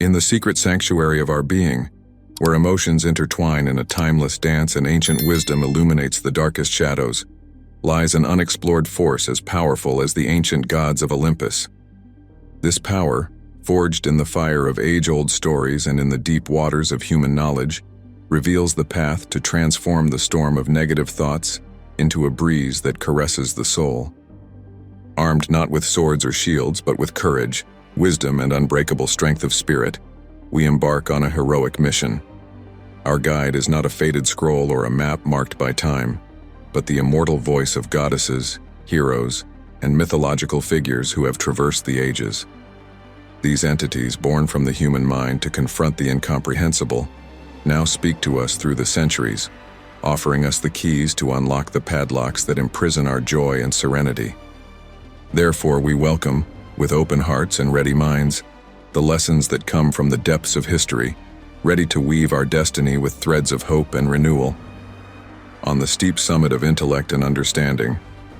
In the secret sanctuary of our being, where emotions intertwine in a timeless dance and ancient wisdom illuminates the darkest shadows, lies an unexplored force as powerful as the ancient gods of Olympus. This power, forged in the fire of age-old stories and in the deep waters of human knowledge, reveals the path to transform the storm of negative thoughts into a breeze that caresses the soul. Armed not with swords or shields, but with courage, wisdom, and unbreakable strength of spirit, we embark on a heroic mission. Our guide is not a faded scroll or a map marked by time, but the immortal voice of goddesses, heroes, and mythological figures who have traversed the ages. These entities, born from the human mind to confront the incomprehensible, now speak to us through the centuries, offering us the keys to unlock the padlocks that imprison our joy and serenity. Therefore, we welcome, with open hearts and ready minds, the lessons that come from the depths of history, ready to weave our destiny with threads of hope and renewal. On the steep summit of intellect and understanding,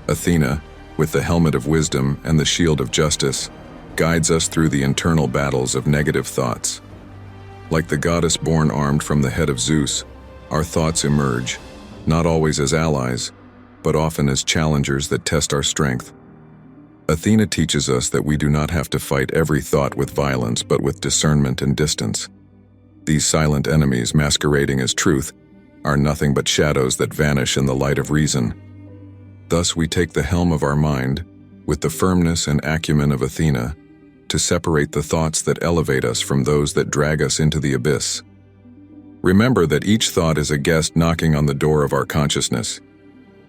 Athena, with the helmet of wisdom and the shield of justice, guides us through the internal battles of negative thoughts. Like the goddess born armed from the head of Zeus, our thoughts emerge, not always as allies, but often as challengers that test our strength. Athena teaches us that we do not have to fight every thought with violence, but with discernment and distance. These silent enemies, masquerading as truth, are nothing but shadows that vanish in the light of reason. Thus, we take the helm of our mind, with the firmness and acumen of Athena, to separate the thoughts that elevate us from those that drag us into the abyss. Remember that each thought is a guest knocking on the door of our consciousness.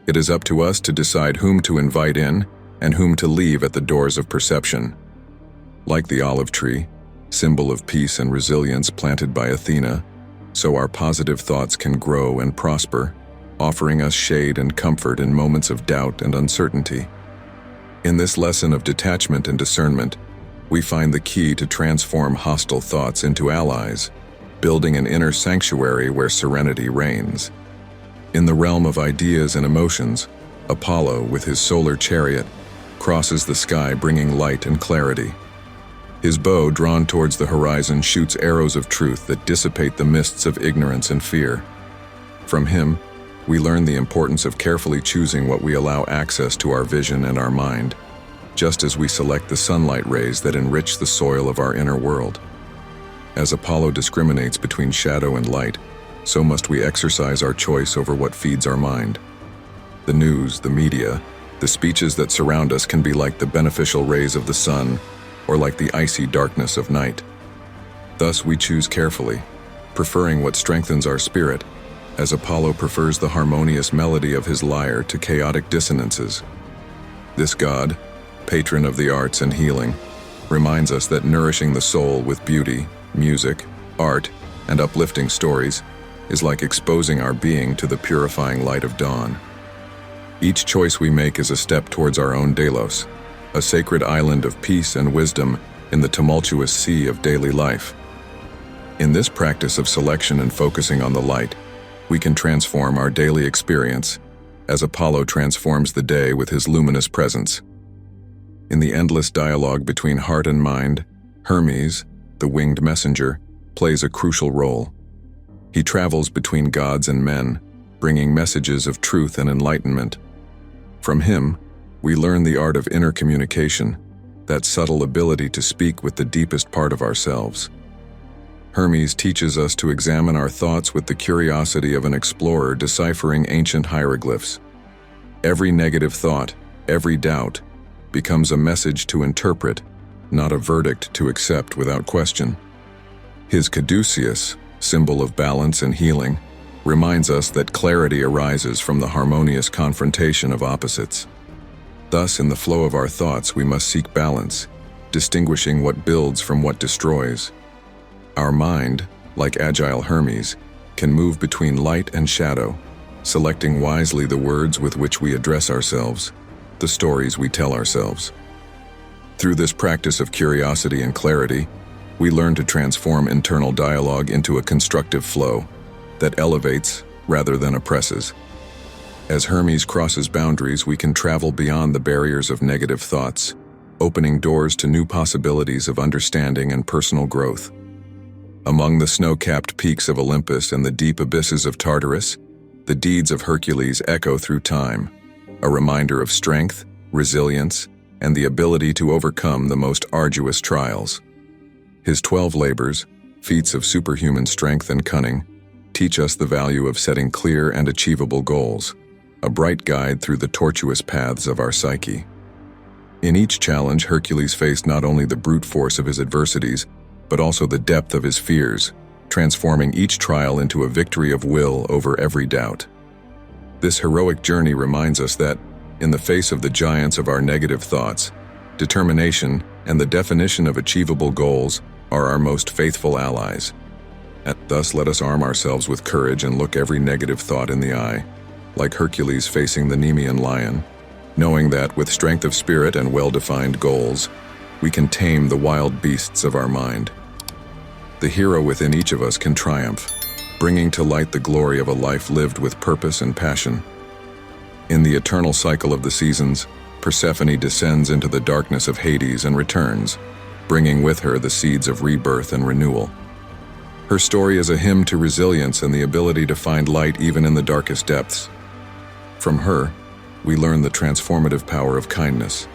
It is up to us to decide whom to invite in and whom to leave at the doors of perception. Like the olive tree, symbol of peace and resilience planted by Athena, so our positive thoughts can grow and prosper, offering us shade and comfort in moments of doubt and uncertainty. In this lesson of detachment and discernment, we find the key to transform hostile thoughts into allies, building an inner sanctuary where serenity reigns. In the realm of ideas and emotions, Apollo, with his solar chariot, crosses the sky bringing light and clarity. His bow, drawn towards the horizon, shoots arrows of truth that dissipate the mists of ignorance and fear. From him, we learn the importance of carefully choosing what we allow access to our vision and our mind, just as we select the sunlight rays that enrich the soil of our inner world. As Apollo discriminates between shadow and light, so must we exercise our choice over what feeds our mind. The news, the media, the speeches that surround us can be like the beneficial rays of the sun or like the icy darkness of night. Thus we choose carefully, preferring what strengthens our spirit, as Apollo prefers the harmonious melody of his lyre to chaotic dissonances. This god, patron of the arts and healing, reminds us that nourishing the soul with beauty, music, art, and uplifting stories is like exposing our being to the purifying light of dawn. Each choice we make is a step towards our own Delos, a sacred island of peace and wisdom in the tumultuous sea of daily life. In this practice of selection and focusing on the light, we can transform our daily experience, as Apollo transforms the day with his luminous presence. In the endless dialogue between heart and mind, Hermes, the winged messenger, plays a crucial role. He travels between gods and men, bringing messages of truth and enlightenment. From him, we learn the art of inner communication, that subtle ability to speak with the deepest part of ourselves. Hermes teaches us to examine our thoughts with the curiosity of an explorer deciphering ancient hieroglyphs. Every negative thought, every doubt, becomes a message to interpret, not a verdict to accept without question. His caduceus, symbol of balance and healing, reminds us that clarity arises from the harmonious confrontation of opposites. Thus, in the flow of our thoughts, we must seek balance, distinguishing what builds from what destroys. Our mind, like agile Hermes, can move between light and shadow, selecting wisely the words with which we address ourselves, the stories we tell ourselves. Through this practice of curiosity and clarity, we learn to transform internal dialogue into a constructive flow that elevates rather than oppresses. As Hermes crosses boundaries, we can travel beyond the barriers of negative thoughts, opening doors to new possibilities of understanding and personal growth. Among the snow-capped peaks of Olympus and the deep abysses of Tartarus, the deeds of Hercules echo through time, a reminder of strength, resilience, and the ability to overcome the most arduous trials. His 12 labors, feats of superhuman strength and cunning, teach us the value of setting clear and achievable goals, a bright guide through the tortuous paths of our psyche. In each challenge, Hercules faced not only the brute force of his adversities, but also the depth of his fears, transforming each trial into a victory of will over every doubt. This heroic journey reminds us that, in the face of the giants of our negative thoughts, determination and the definition of achievable goals are our most faithful allies. And thus, let us arm ourselves with courage and look every negative thought in the eye, like Hercules facing the Nemean lion, knowing that with strength of spirit and well-defined goals, we can tame the wild beasts of our mind. The hero within each of us can triumph, bringing to light the glory of a life lived with purpose and passion. In the eternal cycle of the seasons, Persephone descends into the darkness of Hades and returns, bringing with her the seeds of rebirth and renewal. Her story is a hymn to resilience and the ability to find light even in the darkest depths. From her, we learn the transformative power of kindness,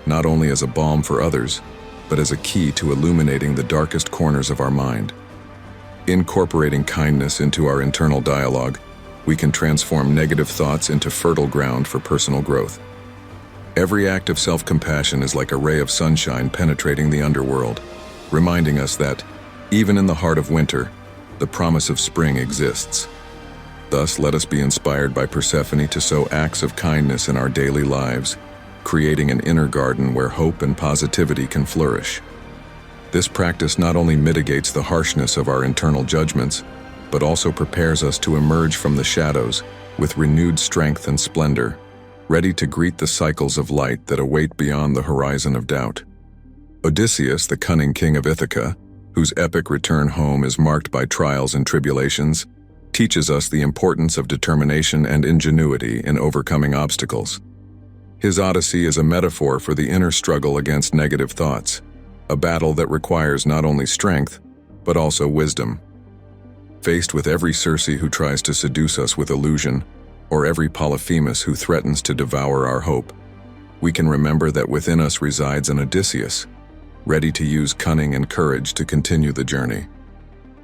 not only as a balm for others, but as a key to illuminating the darkest corners of our mind. Incorporating kindness into our internal dialogue, we can transform negative thoughts into fertile ground for personal growth. Every act of self-compassion is like a ray of sunshine penetrating the underworld, reminding us that, even in the heart of winter, the promise of spring exists. Thus, let us be inspired by Persephone to sow acts of kindness in our daily lives, creating an inner garden where hope and positivity can flourish. This practice not only mitigates the harshness of our internal judgments, but also prepares us to emerge from the shadows with renewed strength and splendor, ready to greet the cycles of light that await beyond the horizon of doubt. Odysseus, the cunning king of Ithaca, whose epic return home is marked by trials and tribulations, teaches us the importance of determination and ingenuity in overcoming obstacles. His Odyssey is a metaphor for the inner struggle against negative thoughts, a battle that requires not only strength, but also wisdom. Faced with every Circe who tries to seduce us with illusion, or every Polyphemus who threatens to devour our hope, we can remember that within us resides an Odysseus, ready to use cunning and courage to continue the journey.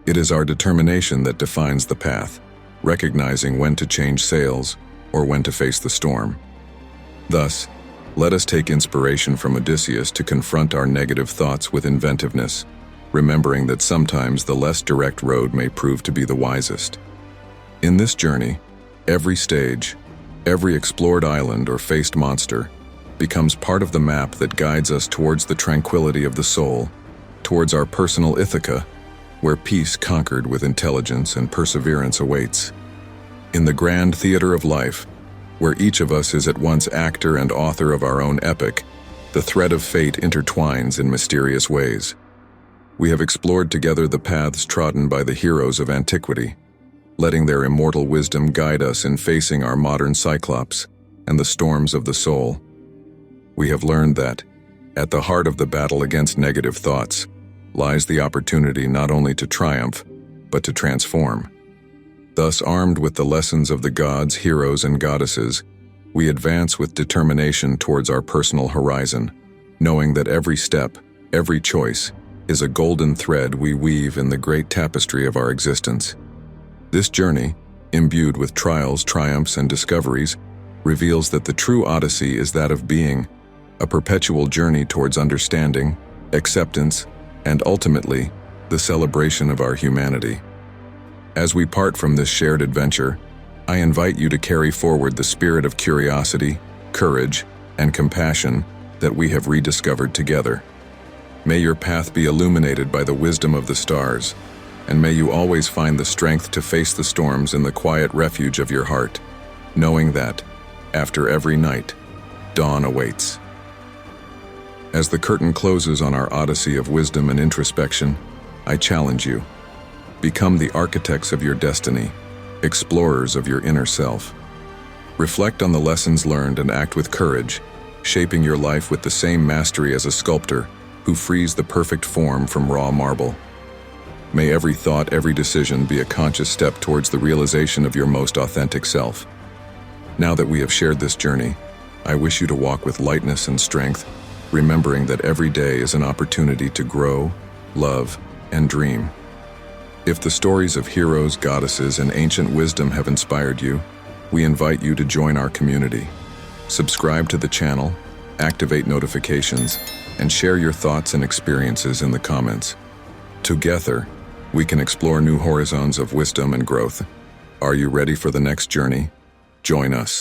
It is our determination that defines the path, recognizing when to change sails or when to face the storm. Thus, let us take inspiration from Odysseus to confront our negative thoughts with inventiveness, remembering that sometimes the less direct road may prove to be the wisest. In this journey, every stage, every explored island or faced monster becomes part of the map that guides us towards the tranquility of the soul, towards our personal Ithaca, where peace conquered with intelligence and perseverance awaits. In the grand theater of life, where each of us is at once actor and author of our own epic, the thread of fate intertwines in mysterious ways. We have explored together the paths trodden by the heroes of antiquity, letting their immortal wisdom guide us in facing our modern cyclops and the storms of the soul. We have learned that, at the heart of the battle against negative thoughts, lies the opportunity not only to triumph, but to transform. Thus, armed with the lessons of the gods, heroes, and goddesses, we advance with determination towards our personal horizon, knowing that every step, every choice, is a golden thread we weave in the great tapestry of our existence. This journey, imbued with trials, triumphs, and discoveries, reveals that the true Odyssey is that of being, a perpetual journey towards understanding, acceptance, and ultimately, the celebration of our humanity. As we part from this shared adventure, I invite you to carry forward the spirit of curiosity, courage, and compassion that we have rediscovered together. May your path be illuminated by the wisdom of the stars, and may you always find the strength to face the storms in the quiet refuge of your heart, knowing that, after every night, dawn awaits. As the curtain closes on our odyssey of wisdom and introspection, I challenge you. Become the architects of your destiny, explorers of your inner self. Reflect on the lessons learned and act with courage, shaping your life with the same mastery as a sculptor who frees the perfect form from raw marble. May every thought, every decision be a conscious step towards the realization of your most authentic self. Now that we have shared this journey, I wish you to walk with lightness and strength, remembering that every day is an opportunity to grow, love, and dream. If the stories of heroes, goddesses, and ancient wisdom have inspired you, we invite you to join our community. Subscribe to the channel, activate notifications, and share your thoughts and experiences in the comments. Together, we can explore new horizons of wisdom and growth. Are you ready for the next journey? Join us.